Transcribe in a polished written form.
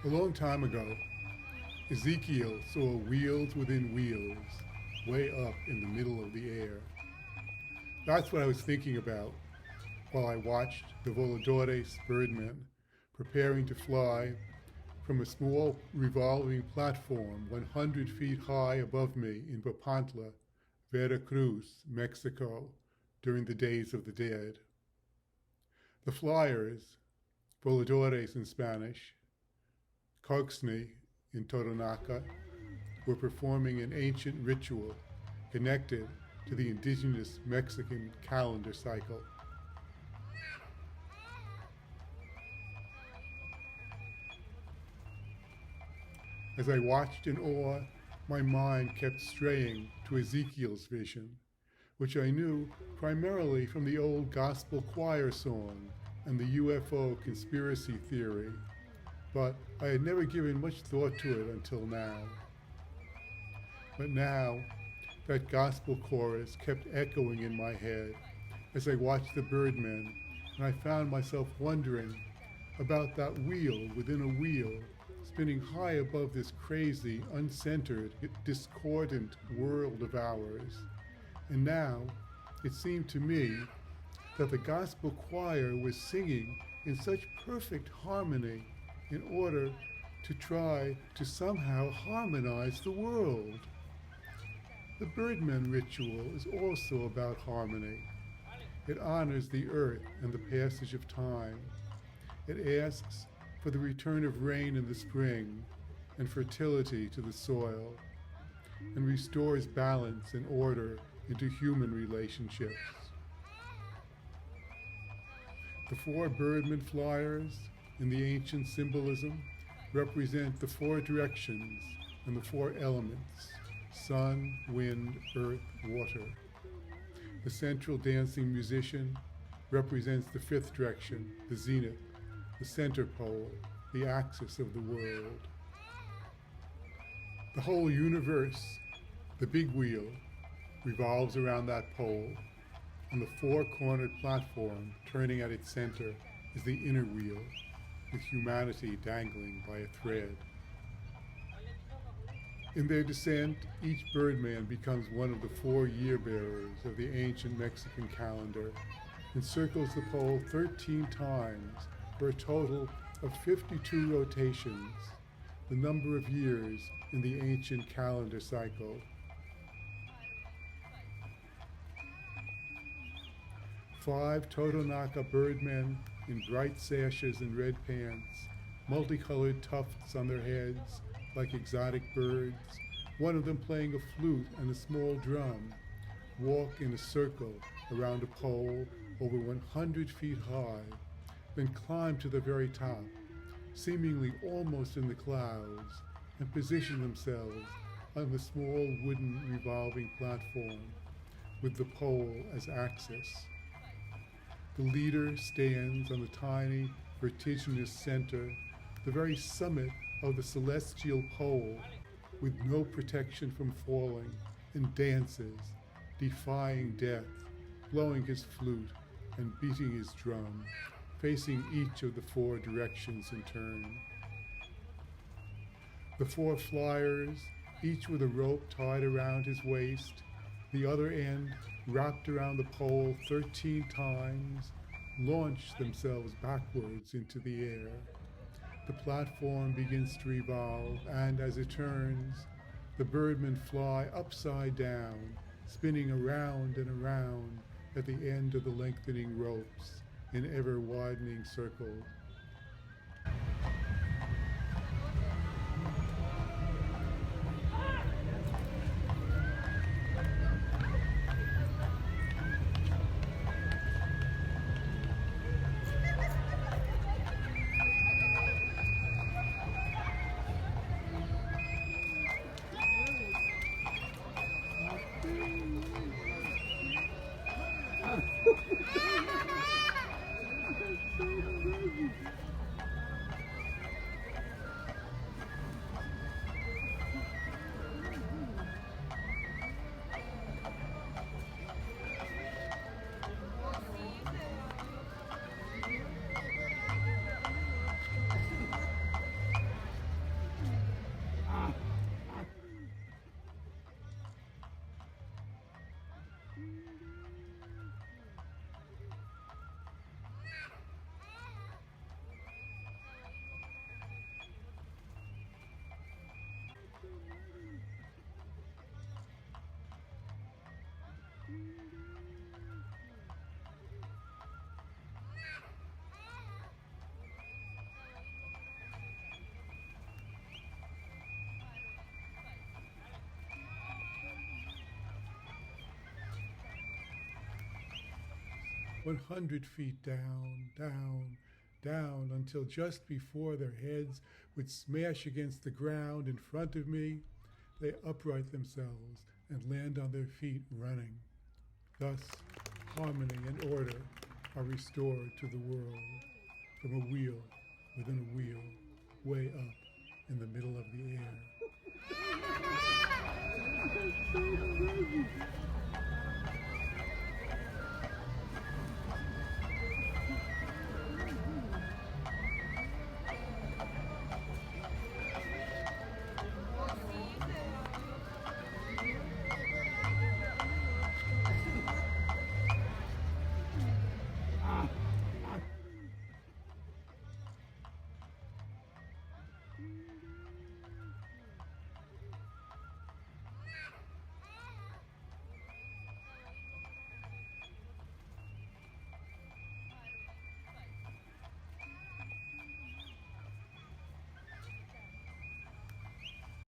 A long time ago, Ezekiel saw wheels within wheels way up in the middle of the air. That's what I was thinking about while I watched the voladores birdmen preparing to fly from a small revolving platform 100 feet high above me in Papantla, Veracruz, Mexico, during the Days of the Dead. The flyers, voladores in Spanish, Coxswain in Totonaca, were performing an ancient ritual connected to the indigenous Mexican calendar cycle. As I watched in awe, my mind kept straying to Ezekiel's vision, which I knew primarily from the old gospel choir song and the UFO conspiracy theory, but I had never given much thought to it until now. But now, that gospel chorus kept echoing in my head as I watched the Birdmen, and I found myself wondering about that wheel within a wheel spinning high above this crazy, uncentered, discordant world of ours. And now, it seemed to me that the gospel choir was singing in such perfect harmony in order to try to somehow harmonize the world. The Birdmen ritual is also about harmony. It honors the earth and the passage of time. It asks for the return of rain in the spring and fertility to the soil, and restores balance and order into human relationships. The four Birdmen flyers in the ancient symbolism represent the four directions and the four elements: sun, wind, earth, water. The central dancing musician represents the fifth direction, the zenith, the center pole, the axis of the world. The whole universe, the big wheel, revolves around that pole, and the four-cornered platform turning at its center is the inner wheel, with humanity dangling by a thread. In their descent, each Birdman becomes one of the four year-bearers of the ancient Mexican calendar and circles the pole 13 times for a total of 52 rotations, the number of years in the ancient calendar cycle. Five Totonaca Birdmen in bright sashes and red pants, multicolored tufts on their heads like exotic birds, one of them playing a flute and a small drum, walk in a circle around a pole over 100 feet high, then climb to the very top, seemingly almost in the clouds, and position themselves on the small wooden revolving platform with the pole as axis. The leader stands on the tiny, vertiginous center, the very summit of the celestial pole, with no protection from falling, and dances, defying death, blowing his flute and beating his drum, facing each of the four directions in turn. The four flyers, each with a rope tied around his waist, the other end wrapped around the pole 13 times, launch themselves backwards into the air. The platform begins to revolve, and as it turns, the Birdmen fly upside down, spinning around and around at the end of the lengthening ropes in ever-widening circles. 100 feet down, down, down, until just before their heads would smash against the ground in front of me, they upright themselves and land on their feet running. Thus, harmony and order are restored to the world from a wheel within a wheel, way up in the middle of the air.